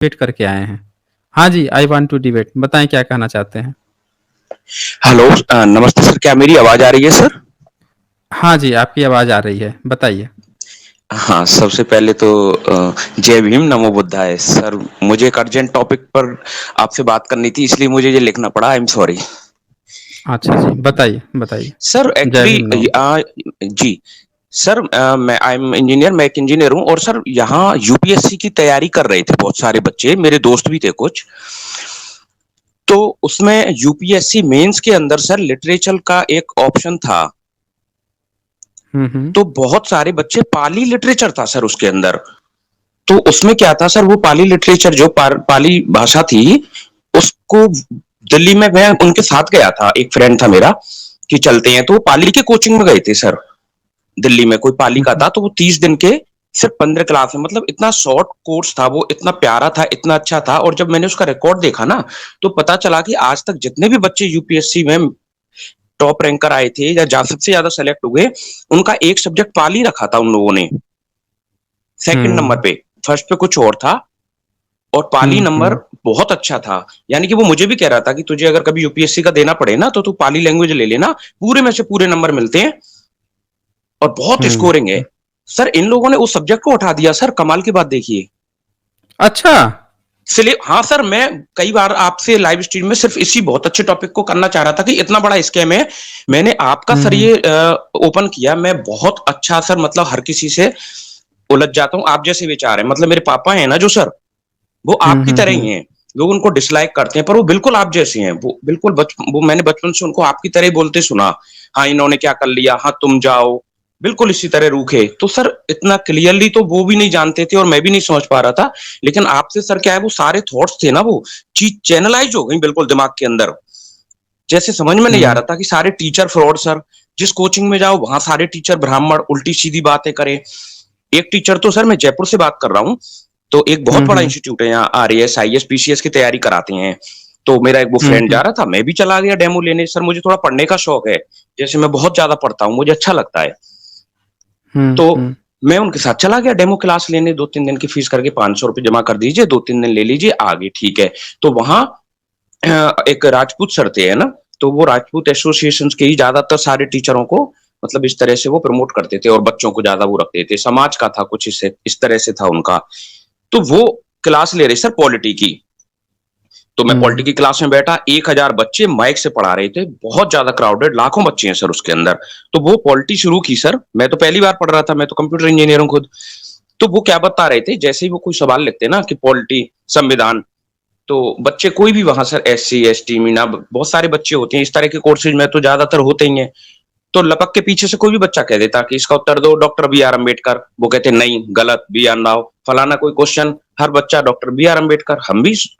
Debate करके आए हैं। हाँ जी, आई वांट टू डिबेट। बताएँ क्या कहना चाहते हैं? हेलो नमस्ते सर, क्या मेरी आवाज़ आ रही है सर? हाँ जी, आपकी आवाज़ आ रही है, बताइए। हाँ, सबसे पहले तो जय भीम, नमो बुद्धाय। सर, मुझे एक अर्जेंट टॉपिक पर आपसे बात करनी थी, इसलिए मुझे ये लिखना पड़ा, आई एम सॉरी। अच्छा जी, बताइए, बताइए। सर जय एक्चुअली भीम, नमो बुद्ध। जी, सर मैं आई एम इंजीनियर, मैं एक इंजीनियर हूँ और सर यहाँ यूपीएससी की तैयारी कर रहे थे बहुत सारे बच्चे, मेरे दोस्त भी थे कुछ। तो उसमें यूपीएससी मेंस के अंदर सर लिटरेचर का एक ऑप्शन था। हुँ, हुँ। तो बहुत सारे बच्चे पाली लिटरेचर था सर उसके अंदर। तो उसमें क्या था सर, वो पाली लिटरेचर जो पाली भाषा थी, उसको दिल्ली में मैं उनके साथ गया था, एक फ्रेंड था मेरा कि चलते हैं, तो वो पाली के कोचिंग में गए थे सर। दिल्ली में कोई पाली हुँ, का हुँ। था, तो वो 30 दिन के सिर्फ 15 क्लास में, मतलब इतना शॉर्ट कोर्स था, वो इतना प्यारा था, इतना अच्छा था। और जब मैंने उसका रिकॉर्ड देखा ना, तो पता चला कि आज तक जितने भी बच्चे यूपीएससी में टॉप रैंकर आए थे या सबसे ज्यादा सेलेक्ट हुए, उनका एक सब्जेक्ट पाली रखा था उन लोगों ने सेकंड नंबर हुँ, पे। फर्स्ट पे कुछ और था, और पाली हुँ, नंबर हुँ। बहुत अच्छा था। यानी कि वो मुझे भी कह रहा था कि तुझे अगर कभी यूपीएससी का देना पड़े ना, तो तू पाली लैंग्वेज ले लेना, पूरे में से पूरे नंबर मिलते हैं और बहुत हुँ, स्कोरिंग है। हुँ। सर इन लोगों ने उस सब्जेक्ट को उठा दिया सर, कमाल की बात देखिए। अच्छा! इसलिए हाँ सर, मैं कई बार आपसे लाइव स्ट्रीम में सिर्फ इसी बहुत अच्छे टॉपिक को करना चाह रहा था कि इतना बड़ा स्कैम है। मैंने आपका हुँ, सर हुँ। ये ओपन किया, मैं बहुत अच्छा सर, मतलब हर किसी से उलझ जाता हूँ। आप जैसे विचार है, मतलब मेरे पापा है ना जो सर, वो हुँ, आपकी हुँ, तरह हुँ। ही हैं। लोग उनको डिसलाइक करते हैं, पर वो बिल्कुल आप जैसे हैं। वो बिल्कुल वो मैंने बचपन से उनको आपकी तरह ही बोलते सुना। हाँ, इन्होंने क्या कर लिया? हाँ, तुम जाओ। बिल्कुल इसी तरह रूखे। तो सर इतना क्लियरली तो वो भी नहीं जानते थे और मैं भी नहीं समझ पा रहा था। लेकिन आपसे सर क्या है, वो सारे थॉट्स थे ना, वो चीज़ चैनलाइज़ हो गई बिल्कुल दिमाग के अंदर। जैसे समझ में नहीं आ हुँ, रहा था कि सारे टीचर फ्रॉड सर। जिस कोचिंग में जाओ वहाँ सारे टीचर ब्राह्मण, उल्टी-सीधी बातें करें। एक टीचर तो सर, मैं जयपुर से बात कर रहा हूँ, तो एक बहुत हुँ, बड़ा हुँ। इंस्टीट्यूट है यहाँ, आरएएस, आईएएस, पीसीएस की तैयारी कराते हैं। तो मेरा एक वो हुँ, फ्रेंड जा हुँ। रहा था, मैं भी चला गया डेमो लेने। सर मुझे थोड़ा पढ़ने का शौक है, जैसे मैं बहुत ज़्यादा पढ़ता हूँ, मुझे अच्छा लगता है। हुँ, तो हुँ। मैं उनके साथ चला गया डेमो क्लास लेने, 2-3 दिन की फीस करके ₹500 जमा कर दीजिए, 2-3 दिन ले लीजिए, आगे ठीक है। तो वहाँ एक राजपूत सर थे, है ना? तो वो राजपूत एसोसिएशंस के ही ज़्यादातर सारे टीचरों को, मतलब इस तरह से वो प्रमोट करते थे और बच्चों को ज़्यादा वो रखते थे। समाज का था कुछ, इस तरह से था उनका। तो वो क्लास ले रहे सर पॉलिटी की। तो मैं पॉलिटी हुँ। की क्लास में बैठा, 1000 बच्चे माइक से पढ़ा रहे थे, बहुत ज़्यादा क्राउडेड, लाखों बच्चे हैं सर उसके अंदर। तो वो पॉलिटी शुरू की सर, मैं तो पहली बार पढ़ रहा था, मैं तो कंप्यूटर इंजीनियर हूँ खुद। तो वो क्या बता रहे थे, जैसे ही वो कोई सवाल लिखते ना कि पॉलिटी, संविधान, तो बच्चे कोई भी वहाँ सर एससी, एसटी, मीना, बहुत सारे बच्चे होते हैं, इस तरह के कोर्सेज में तो ज़्यादातर होते ही हैं। तो लपक के पीछे से कोई भी बच्चा कह देता कि इसका उत्तर दो डॉक्टर बी आर अम्बेडकर। वो कहते नहीं, गलत, बी आर राव। फलाना कोई क्वेश्चन, हर बच्चा डॉक्टर बी आर अम्बेडकर।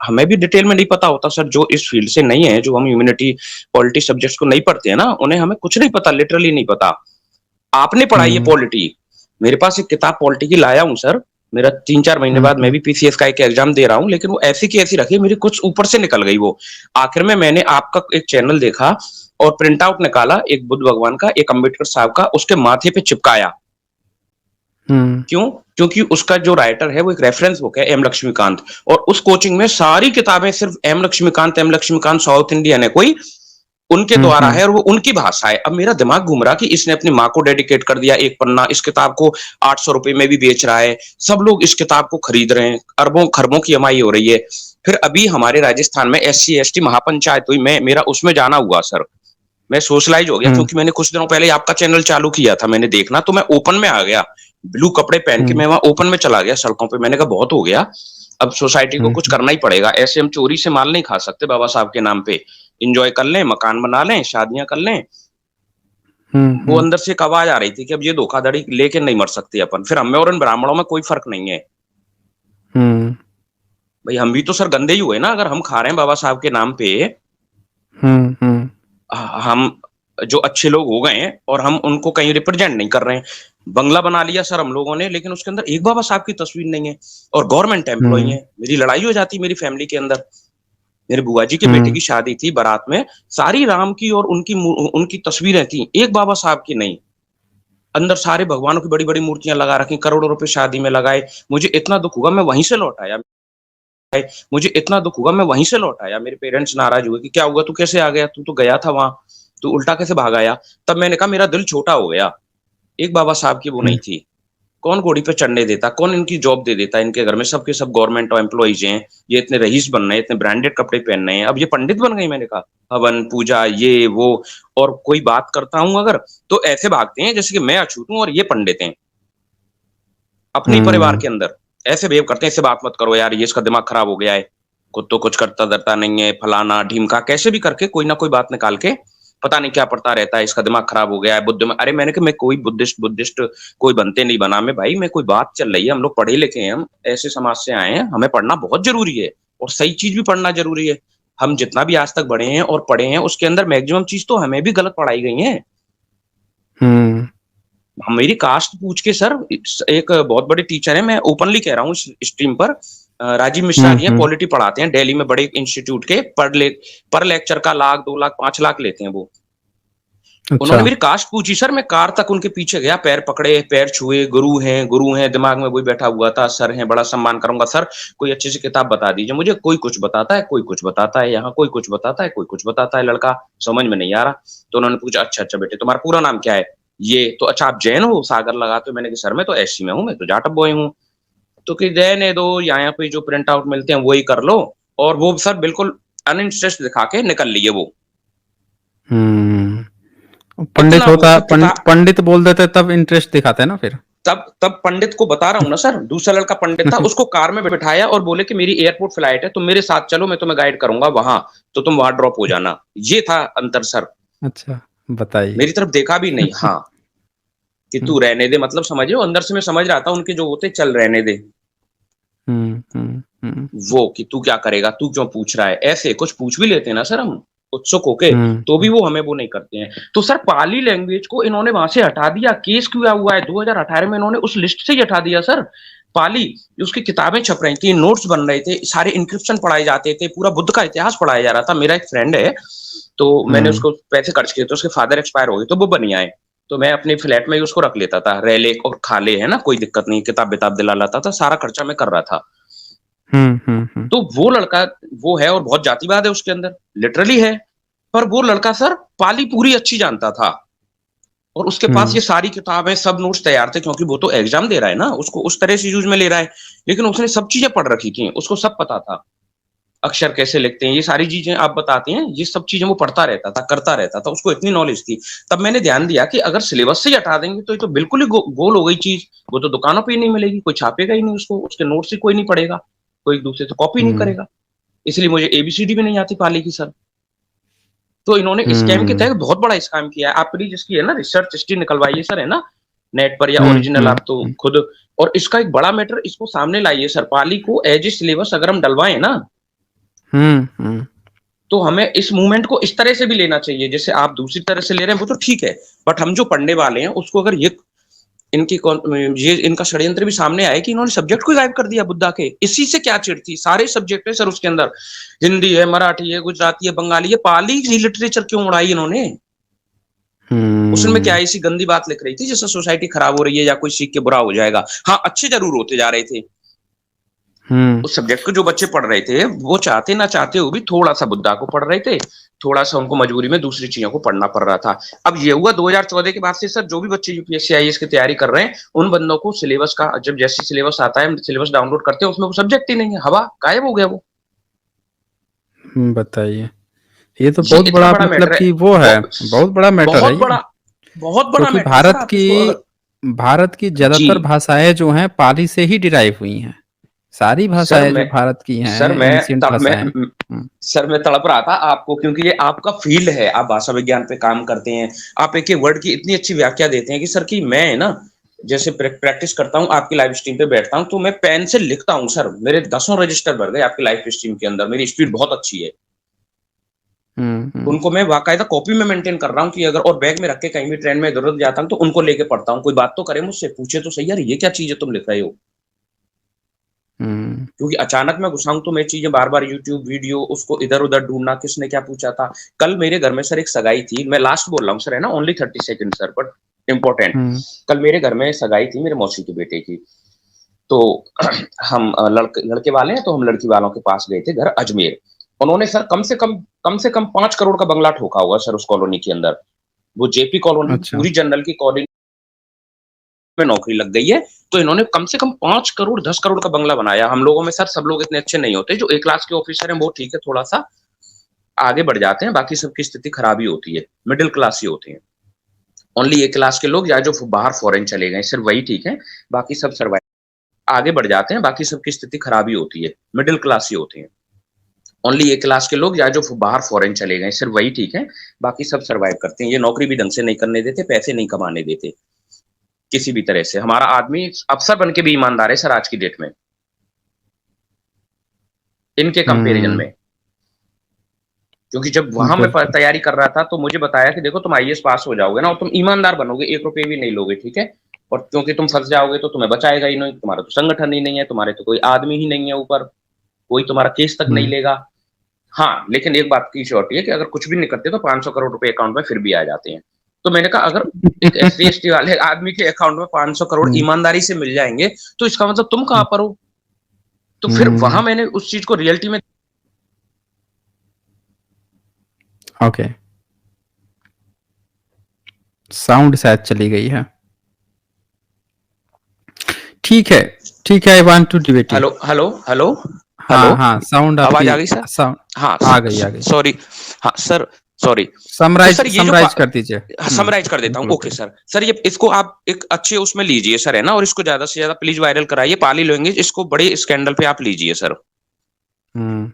हमें भी डिटेल में नहीं पता होता सर, जो इस फील्ड से नहीं है, जो हम ह्यूमैनिटी पॉलिटी सब्जेक्ट्स को नहीं पढ़ते हैं ना, उन्हें हमें कुछ नहीं पता, लिटरली नहीं पता। आपने पढ़ाई है हुँ, पॉलिटी। मेरे पास एक किताब पॉलिटी की लाया हूँ सर। मेरा 3-4 महीने हुँ, बाद मैं हुँ। भी पीसीएस का एक एग्जाम दे रहा हूँ, लेकिन वो ऐसी की ऐसी रखी है, मेरी कुछ ऊपर से निकल गई वो। आखिर में मैंने आपका एक चैनल देखा और प्रिंट आउट निकाला, एक बुद्ध भगवान का, एक अम्बेडकर साहब का, उसके माथे पे चिपकाया। हुँ, क्यों? क्योंकि उसका जो राइटर है वो एक रेफरेंस बुक है, एम लक्ष्मीकांत। और उस कोचिंग में सारी किताबें सिर्फ एम लक्ष्मीकांत साउथ इंडियन है कोई, उनके हुँ, द्वारा हुँ। है और वो उनकी भाषा है। अब मेरा दिमाग घूम रहा कि इसने अपनी माँ को डेडिकेट कर दिया एक पन्ना, इस किताब को ₹800 में भी बेच रहा है, सब लोग इस किताब को खरीद रहे हैं, अरबों खरबों की कमाई हो रही है। फिर अभी हमारे राजस्थान में एससी एसटी महापंचायत हुई, मैं मेरा उसमें जाना हुआ सर। मैं सोशलाइज हो गया हुँ, क्योंकि मैंने कुछ दिनों पहले आपका चैनल चालू किया था, मैंने देखना, तो मैं ओपन में आ गया। ब्लू कपड़े पहन के हुँ, मैं वहां ओपन में चला गया सड़कों पे। मैंने कहा बहुत हो गया, अब सोसाइटी को हुँ, कुछ हुँ। करना ही पड़ेगा। ऐसे हम चोरी से माल नहीं खा सकते बाबा साहब के नाम पे। इंजॉय कर लें, मकान बना लें, शादियां कर लें। हुँ, वो हुँ। अंदर से एक आवाज आ रही थी कि अब ये धोखाधड़ी लेके नहीं मर सकते अपन, फिर हमें और इन ब्राह्मणों में कोई फर्क नहीं है। हुँ, भाई हम भी तो सर गंदे ही हुए ना, अगर हम खा रहे हैं बाबा साहब के नाम पे। हुँ, हुँ। हम जो अच्छे लोग हो गए हैं और हम उनको कहीं रिप्रेजेंट नहीं कर रहे हैं। बंगला बना लिया सर हम लोगों ने, लेकिन उसके अंदर एक बाबा साहब की तस्वीर नहीं है। और गवर्नमेंट एम्प्लॉई हुँ, है, मेरी लड़ाई हो जाती मेरी फैमिली के अंदर। मेरे बुआ जी के बेटे हुँ। की शादी थी, बारात में सारी राम की और उनकी तस्वीरें थी, एक बाबा साहब की नहीं। अंदर सारे भगवानों की बड़ी बड़ी मूर्तियां लगा रखी, करोड़ों रुपए शादी में लगाए। मुझे इतना दुख हुआ, मैं वहीं से लौट आया। है, मुझे इतना दुख हुआ, मैं वहीं से लौट आया। मेरे पेरेंट्स नाराज हुए कि क्या हुआ, तू कैसे आ गया, तू तो गया था वहां, तू उल्टा कैसे भाग आया। तब मैंने कहा मेरा दिल छोटा हो गया। एक बाबा साहब की वो हुँ, नहीं थी। कौन घोड़ी पे चढ़ने देता, कौन इनकी जॉब दे देता, इनके घर में सबके सब गवर्नमेंट एम्प्लॉइज हैं, ये इतने रईस बन रहे हैं, इतने ब्रांडेड कपड़े पहन रहे हैं, अब ये पंडित बन गई। मैंने कहा हवन पूजा ये वो, और कोई बात करता हूं अगर, तो ऐसे भागते हैं जैसे कि मैं अछूत हूं और ये पंडित हैं अपने ही परिवार हुँ, के अंदर। ऐसे बिहेव करते हैं, इससे बात मत करो यार, ये इसका दिमाग खराब हो गया है, खुद तो कुछ करता धरता नहीं है, फलाना ढीमका, कैसे भी करके कोई ना कोई बात निकाल के पता नहीं क्या पढ़ता रहता है, इसका दिमाग खराब हो गया है, बुद्ध में। अरे मैंने कहा मैं कोई बुद्धिस्ट बुद्धिस्ट कोई बनते नहीं बना मैं भाई, मैं कोई बात चल रही है, हम लोग पढ़े लिखे हैं, हम ऐसे समाज से आए हैं, हमें पढ़ना बहुत जरूरी है और सही चीज भी पढ़ना जरूरी है। हम जितना भी आज तक बढ़े हैं और पढ़े हैं उसके अंदर मैक्सिमम चीज तो हमें भी गलत पढ़ाई गई है। हुँ, मेरी कास्ट पूछ के सर, एक बहुत बड़े टीचर है, मैं ओपनली कह रहा हूँ इस स्ट्रीम पर, राजीव मिश्रा हुँ, जी हैं, हुँ, पॉलिटी पढ़ाते हैं दिल्ली में बड़े इंस्टीट्यूट के, पर लेक्चर का 1 लाख 2 लाख 5 लाख लेते हैं वो। अच्छा, उन्होंने मेरी कास्ट पूछी सर, मैं कार तक उनके पीछे गया, पैर पकड़े, पैर छुए, गुरु हैं गुरु हैं, दिमाग में वही बैठा हुआ था, सर हैं बड़ा सम्मान करूंगा सर, कोई अच्छी सी किताब बता दीजिए मुझे। कोई कुछ बताता है, कोई कुछ बताता है, यहाँ कोई कुछ बताता है, कोई कुछ बताता है, लड़का समझ में नहीं आ रहा। तो उन्होंने पूछा अच्छा अच्छा बेटे तुम्हारा पूरा नाम क्या है, ये तो अच्छा आप जैन हो, सागर लगाते हो। मैंने कहा सर मैं तो एससी में हूँ, मैं तो जाटव बॉय हूँ। तो कि रहने दो, यहाँ पे जो प्रिंट आउट मिलते हैं वही कर लो। और वो सर बिल्कुल अनइंटरेस्ट दिखा के निकल लिए वो। हुँ। पंडित इतना वो होता कि किताब, पंडित बोल देते तब इंटरेस्ट दिखाते हैं ना फिर। तब तब पंडित को बता रहा हूँ ना सर, दूसरा लड़का पंडित था, उसको कार में बिठाया और बोले कि मेरी एयरपोर्ट फ्लाइट है, तुम मेरे साथ चलो, मैं तुम्हें गाइड करूंगा वहां, तो तुम वहां ड्रॉप हो जाना। ये था अंतर सर। अच्छा, बताइए। मेरी तरफ देखा भी नहीं, हाँ, कि हुँ, तू रहने दे, मतलब समझे, अंदर से मैं समझ रहा था उनके जो होते चल रहने दे, हुँ, हुँ, हुँ, वो कि तू क्या करेगा, तू क्यों पूछ रहा है, ऐसे कुछ पूछ भी लेते हैं ना सर हम उत्सुक होके, हुँ, तो भी वो हमें वो नहीं करते हैं। तो सर पाली लैंग्वेज को इन्होंने वहां से हटा दिया, केस क्यों हुआ है 2018 में, इन्होंने उस लिस्ट से ही हटा दिया सर। पाली, उसकी किताबें छप रही थी, नोट्स बन रहे थे, सारे इंक्रिप्शन पढ़ाए जाते थे, पूरा बुद्ध का इतिहास पढ़ाया जा रहा था। मेरा एक फ्रेंड है, तो मैंने हुँ, उसको पैसे खर्च किए थे, उसके फादर एक्सपायर हो गए तो वो बनी आए, तो मैं अपने फ्लैट में ही उसको रख लेता था, रह ले और खा ले, है ना, कोई दिक्कत नहीं, किताब बिताब दिला लाता था, सारा खर्चा मैं कर रहा था। हुँ, हुँ, हुँ, तो वो लड़का वो है और बहुत जातिवाद है उसके अंदर, लिटरली है। पर वो लड़का सर पाली पूरी अच्छी जानता था और उसके पास हुँ, ये सारी किताबें सब नोट्स तैयार थे, क्योंकि वो तो एग्जाम दे रहा है ना, उसको उस तरह से यूज में ले रहा है। लेकिन उसने सब चीजें पढ़ रखी थी, उसको सब पता था, अक्षर कैसे लिखते हैं, ये सारी चीजें आप बताते हैं, ये सब चीजें वो पढ़ता रहता था, करता रहता था, उसको इतनी नॉलेज थी। तब मैंने ध्यान दिया कि अगर सिलेबस से ही हटा देंगे तो ये तो बिल्कुल ही गोल हो गई चीज, वो तो दुकानों पे ही नहीं मिलेगी, कोई छापेगा ही नहीं उसको, उसके नोट्स ही कोई नहीं पढ़ेगा, कोई एक दूसरे से कॉपी नहीं हुँ, करेगा। इसलिए मुझे एबीसीडी भी नहीं आती पाली की सर। तो इन्होंने स्कैम के हुँ, तहत बहुत बड़ा स्कैम किया है। आप प्लीज इसकी है ना रिसर्च हिस्ट्री निकलवाइए सर, है ना, नेट पर या हुँ, ओरिजिनल हुँ, आप तो हुँ, खुद। और इसका एक बड़ा मैटर इसको सामने लाइए सर, पाली को एज ए सिलेबस अगर हम डलवाएं ना, हुँ, हुँ, तो हमें इस मूवमेंट को इस तरह से भी लेना चाहिए, जैसे आप दूसरी तरह से ले रहे हैं वो तो ठीक है, बट हम जो पढ़ने वाले हैं उसको अगर इनकी ये इनका षड्यंत्र भी सामने आया कि इन्होंने सब्जेक्ट को गायब कर दिया बुद्धा के, इसी से क्या चिढ़ थी, सारे सब्जेक्ट है सर उसके अंदर, हिंदी है, मराठी है, गुजराती है, बंगाली है, पाली ही लिटरेचर क्यों उड़ाई इन्होंने। उसमें क्या हुँ, ऐसी गंदी बात लिख रही थी जैसे सोसाइटी खराब हो रही है या कोई सीख के बुरा हो जाएगा। हाँ अच्छे जरूर होते जा रहे थे, हुँ, उस सब्जेक्ट को जो बच्चे पढ़ रहे थे वो चाहते ना चाहते हुए भी थोड़ा सा बुद्धा को पढ़ रहे थे, थोड़ा सा उनको मजबूरी में दूसरी चीजों को पढ़ना पड़ रहा था। अब ये हुआ 2014 के बाद से सर, जो भी बच्चे यूपीएससी आईएएस की तैयारी कर रहे हैं उन बंदों को सिलेबस का, जब जैसे सिलेबस आता है सिलेबस डाउनलोड करते हैं उसमें वो सब्जेक्ट ही नहीं है, हवा गायब हो गया वो। हुँ, बताइए। ये तो ये बहुत इतना बड़ा बड़ा मतलब मैटर है, कि वो है, बहुत बड़ा मैटर है बहुत ये। बड़ा, बहुत बड़ा क्योंकि मैटर है सर, आप इसको अगर, भारत की जी ज़्यादातर भाषाएँ जो हैं पाली से ही डिराइव हुई हैं। सारी सर भाषाएँ जो मैं भारत की सर हैं मैं एंशिएंट तब मैं भाषाएँ। हुँ, सर मैं तड़प रहा था आपको, क्योंकि ये आपका फील्ड है, आप भाषा विज्ञान पे काम करते हैं, आप एक एक वर्ड की इतनी अच्छी व्याख्या देते हैं कि सर, कि मैं है ना, जैसे प्रैक्टिस करता हूँ आपकी लाइव स्ट्रीम पे बैठता हूँ तो मैं पेन से लिखता हूँ सर, मेरे 10 रजिस्टर भर गए आपकी लाइव स्ट्रीम के अंदर, मेरी स्पीड बहुत अच्छी है। हुँ, हुँ, उनको मैं बाकायदा कॉपी में मेंटेन कर रहा हूँ कि अगर, और बैग में रख के कहीं भी ट्रेन में इधर उधर जाता हूँ तो उनको लेके पढ़ता हूँ, कोई बात तो करे मुझसे, पूछे तो सही यार ये क्या चीज है तुम लिख रहे हो। हुँ, क्योंकि अचानक मैं घुसाऊं तो मैं चीजें बार बार यूट्यूब वीडियो उसको इधर उधर ढूंढना, किसने क्या पूछा था। कल मेरे घर में सर एक सगाई थी, मैं लास्ट बोल रहा हूँ सर, है ना, only 30 second sir, but important. हुँ, कल मेरे घर में सगाई थी मेरे मौसी के बेटे की, तो हम लड़के वाले हैं, तो हम लड़की वालों के पास गए थे घर अजमेर। उन्होंने सर कम से कम 5 करोड़ का बंगला ठोका हुआ सर उस कॉलोनी के अंदर। वो जेपी कॉलोनी अच्छा। पूरी जनरल की कॉलोनी में नौकरी लग गई है, तो इन्होंने कम से कम 5 करोड़ 10 करोड़ का बंगला बनाया। हम लोगों में सर सब लोग इतने अच्छे नहीं होते, जो ए क्लास के ऑफिसर हैं वो ठीक है, थोड़ा-सा आगे बढ़ जाते हैं, बाकी सबकी स्थिति खराब ही होती है, मिडिल क्लास ही होते हैं। ओनली ए क्लास के लोग या जो बाहर फॉरेन चले गए सिर्फ वही ठीक है, बाकी सब सर्वाइव आगे बढ़ जाते हैं, बाकी सबकी स्थिति खराब ही होती है, मिडिल क्लास ही होते हैं। ओनली ए क्लास के लोग या जो बाहर फॉरेन चले गए सिर्फ वही ठीक है, बाकी सब सर्वाइव करते हैं। ये नौकरी भी ढंग से नहीं करने देते, पैसे नहीं कमाने देते किसी भी तरह से। हमारा आदमी अफसर बन के भी ईमानदार है सर आज की डेट में, इनके कंपैरिजन हम्म। में। क्योंकि जब वहां मैं बिल्कुल। तैयारी कर रहा था तो मुझे बताया कि देखो तुम आईएएस पास हो जाओगे ना, और तुम ईमानदार बनोगे, 1 रुपए भी नहीं लोगे, ठीक है। और क्योंकि तुम फंस जाओगे तो तुम्हें बचाएगा ही नहीं, तुम्हारा तो संगठन ही नहीं है, तुम्हारे तो कोई आदमी ही नहीं है ऊपर, कोई तुम्हारा केस तक नहीं हम्म। लेगा। हाँ, लेकिन एक बात की श्योरिटी है कि अगर कुछ भी नहीं करते तो 500 करोड़ रुपए अकाउंट में फिर भी आ जाते हैं। तो मैंने कहा अगर एक एससी एसटी वाले आदमी के अकाउंट में 500 करोड़ हम्म। ईमानदारी से मिल जाएंगे, तो इसका मतलब तुम कहां पर हो। तो फिर वहां हम्म। मैंने उस चीज को रियलिटी में। ओके। साउंड शायद चली गई है। ठीक है, ठीक है, I want to debate you. Hello hello hello hello, हाँ हाँ, साउंड आवाज आपकी आ गई सर? साउंड हाँ आ गई, आ गई। सॉरी। हाँ सर, सॉरी। तो समराइज सर ये जो समराइज कर दीजिए। समराइज कर देता हूँ, बिल्कुल ओके बिल्कुल। सर। सर ये इसको आप एक अच्छे उसमें लीजिए सर, है ना, और इसको ज्यादा से ज्यादा प्लीज वायरल कराइए, पाली लेंगे इसको, बड़े स्कैंडल पे आप लीजिए सर। हम्म। और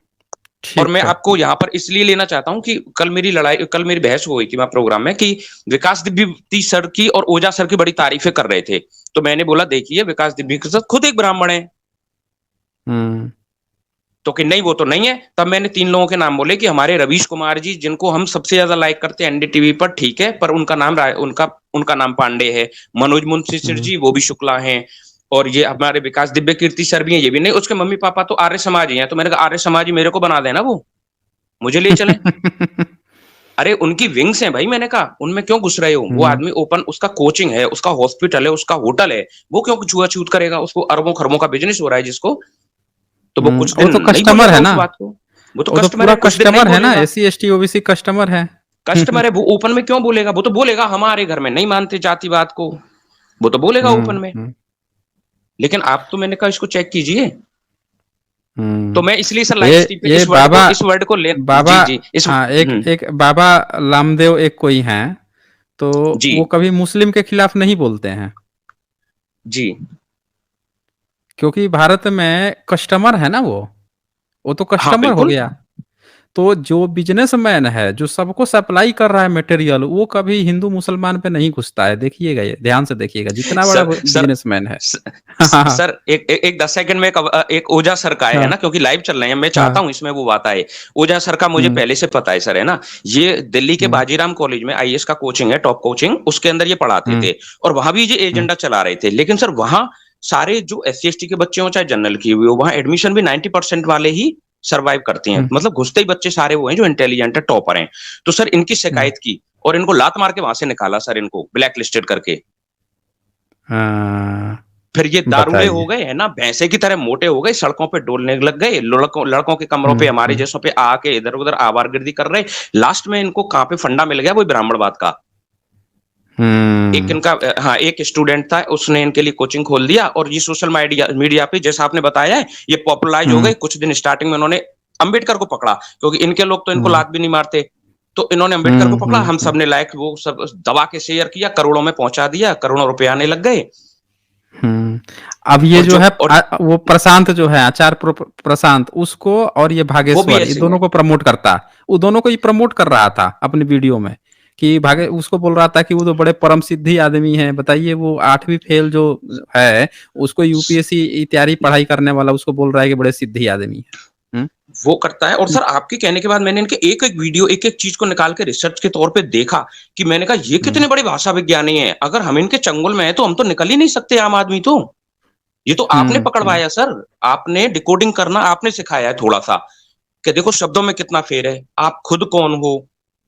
ठीक मैं है। आपको यहाँ पर इसलिए लेना चाहता हूँ कि कल मेरी बहस हुई थी वहाँ प्रोग्राम में, कि विकास दिव्य सर की और ओझा सर की बड़ी तारीफें कर रहे थे। तो मैंने बोला देखिए विकास दिव्य सर खुद एक ब्राह्मण है, हम्म। तो कि नहीं वो तो नहीं है। तब मैंने 3 लोगों के नाम बोले कि हमारे रवीश कुमार जी, जिनको हम सबसे ज्यादा लाइक करते हैं एनडीटीवी पर, ठीक है, पर उनका नाम पांडे है। मनोज मुंशी सिर हम्म। जी वो भी शुक्ला हैं। और ये हमारे विकास दिव्य कीर्ति सर भी हैं, ये भी नहीं। उसके मम्मी पापा तो आर्य समाज ही हैं। तो मैंने कहा आर्य समाज ही मेरे को बना देना, वो मुझे ले चले। अरे उनकी विंग्स हैं भाई, मैंने कहा उनमें क्यों घुस रहे हो। वो हम्म। आदमी ओपन, उसका कोचिंग है, उसका हॉस्पिटल है, उसका होटल है, वो क्यों छुआछूत करेगा। उसको अरबों खरबों का बिजनेस हो रहा है जिसको, तो वो कुछ वो दिन तो नहीं कस्टमर बोलेगा है उस ना, बात को। वो तो वो तो कस्टमर पूरा है, कुछ दिन नहीं कस्टमर है ना, बोलेगा। एससी एसटी ओबीसी कस्टमर है। कस्टमर है, वो ओपन में क्यों बोलेगा। वो तो बोलेगा हमारे घर में नहीं मानते जातिवाद को, वो तो बोलेगा ओपन में। हम्म। लेकिन आप तो, मैंने कहा इसको चेक कीजिए। तो हम्म। मैं इसलिए सर लाइव स्ट्रीम पे ये बाबा इस वर्ड को ले। बाबा जी जी इस हाँ, एक एक बाबा रामदेव एक कोई हैं, तो जी वो कभी मुस्लिम के खिलाफ नहीं बोलते हैं, जी क्योंकि भारत में कस्टमर है ना, वो तो हाँ कस्टमर हो बिल्कुल गया। तो जो बिजनेसमैन है, जो सबको सप्लाई कर रहा है मटेरियल, वो कभी हिंदू मुसलमान पे नहीं घुसता है। देखिएगा, ये ध्यान से देखिएगा, जितना बड़ा सर सर बिजनेसमैन है। स- हाँ सर एक 10 सेकंड में एक ओझा सर का है हाँ ना, क्योंकि लाइव चल रहे हैं, मैं चाहता हाँ। हूं इसमें वो बात आए। ओझा सर का मुझे हम्म। पहले से पता है सर, है ना। ये दिल्ली के हम्म। बाजीराम कॉलेज में आईएएस का कोचिंग है, टॉप कोचिंग, उसके अंदर ये पढ़ाते हम्म। थे। और वहां भी ये हम्म। एजेंडा चला रहे थे। लेकिन सर वहां सारे जो एससी एसटी के बच्चे हो चाहे जनरल की हुए हो, वहां एडमिशन भी 90% वाले ही सर्वाइव करते हैं। हम्म। मतलब घुसते ही बच्चे सारे वो हैं जो इंटेलिजेंट है, टॉपर हैं। तो सर इनकी हम्म। शिकायत की और इनको लात मार के वहां से निकाला सर, इनको ब्लैक लिस्टेड करके। हाँ, फिर ये दारूड़े हो बताइए। गए, है ना, भैंसे की तरह मोटे हो गए, सड़कों पे डोलने लग गए, लड़कों के कमरों पे हमारे हम्म। जैसों पे आके इधर उधर आवारगर्दी कर रहे। लास्ट में इनको कहाँ पे फंडा मिल गया, वो ब्राह्मणवाद का। एक हम्म। इनका हाँ एक स्टूडेंट था, उसने इनके लिए कोचिंग खोल दिया। और ये सोशल मीडिया मीडिया पे जैसा आपने बताया है, ये पॉपुलराइज हो हम्म। गए। कुछ दिन स्टार्टिंग में उन्होंने अंबेडकर को पकड़ा, क्योंकि इनके लोग तो इनको हम्म। लात भी नहीं मारते। तो इन्होंने अंबेडकर को पकड़ा, हम हम्म। सबने लाइक वो सब दबा के शेयर किया, करोड़ों में पहुंचा दिया, करोड़ों रुपए आने लग गए। हम्म। अब ये और जो जो है और वो प्रशांत जो है, प्रशांत, उसको और ये वो भी भागेश्वर, ये ऐसे ही दोनों है। को प्रमोट करता है। वो दोनों को ही प्रमोट कर रहा था अपनी वीडियो में, कि भागे उसको बोल रहा था कि वो तो बड़े परम सिद्धि आदमी है। बताइए, वो 8वीं फेल जो है, उसको यूपीएससी इत्यादि पढ़ाई करने वाला, उसको बोल रहा है कि बड़े सिद्धि आदमी है। हम्म। वो करता है। और सर आपके कहने के बाद मैंने इनके एक एक वीडियो, एक एक चीज को निकाल के रिसर्च के तौर पे देखा, कि मैंने कहा ये हम्म। कितने बड़े भाषा विज्ञानी हैं। अगर हम इनके चंगुल में है तो हम तो निकल ही नहीं सकते आम आदमी तो। ये तो आपने हम्म। पकड़वाया सर, आपने डिकोडिंग करना आपने सिखाया है थोड़ा सा, कि देखो शब्दों में कितना फेर है, आप खुद कौन हो,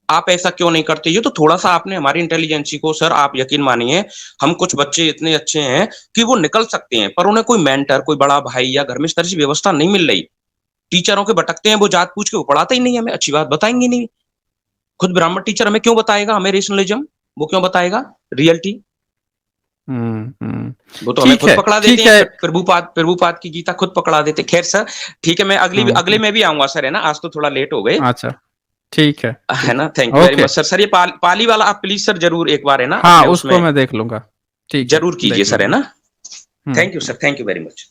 आप ऐसा क्यों नहीं करते? ये तो थोड़ा-सा आपने हमारी इंटेलिजेंसी को सर आप यकीन मानिए, हम कुछ बच्चे इतने अच्छे हैं कि वो निकल सकते हैं, पर उन्हें कोई मेंटर, कोई बड़ा भाई या घर में इस तरह से व्यवस्था नहीं मिल रही। टीचरों के भटकते हैं, वो जात पूछ के वो पढ़ाते ही नहीं है हमें, अच्छी बात बताएँगे नहीं। खुद ब्राह्मण टीचर हमें क्यों बताएगा हमें रेशनलिज्म? वो क्यों बताएगा रियलिटी? वो तो हमें खुद पकड़ा देते ठीक हैं, है। प्रभुपाद की गीता खुद पकड़ा देते हैं। खैर सर, ठीक है, मैं अगले में भी आऊँगा सर, है ना? आज तो थोड़ा लेट हो गए, अच्छा, ठीक है, है ठीक ना? है। Thank you very okay. Much sir. Sir ये पाली वाला आप प्लीज़ सर ज़रूर एक बार, है ना, हाँ, अपने उसको उसमें मैं देख लूँगा। ठीक है, ज़रूर कीजिए देख सर, है लूँगा। ना? Thank you sir, thank you very much.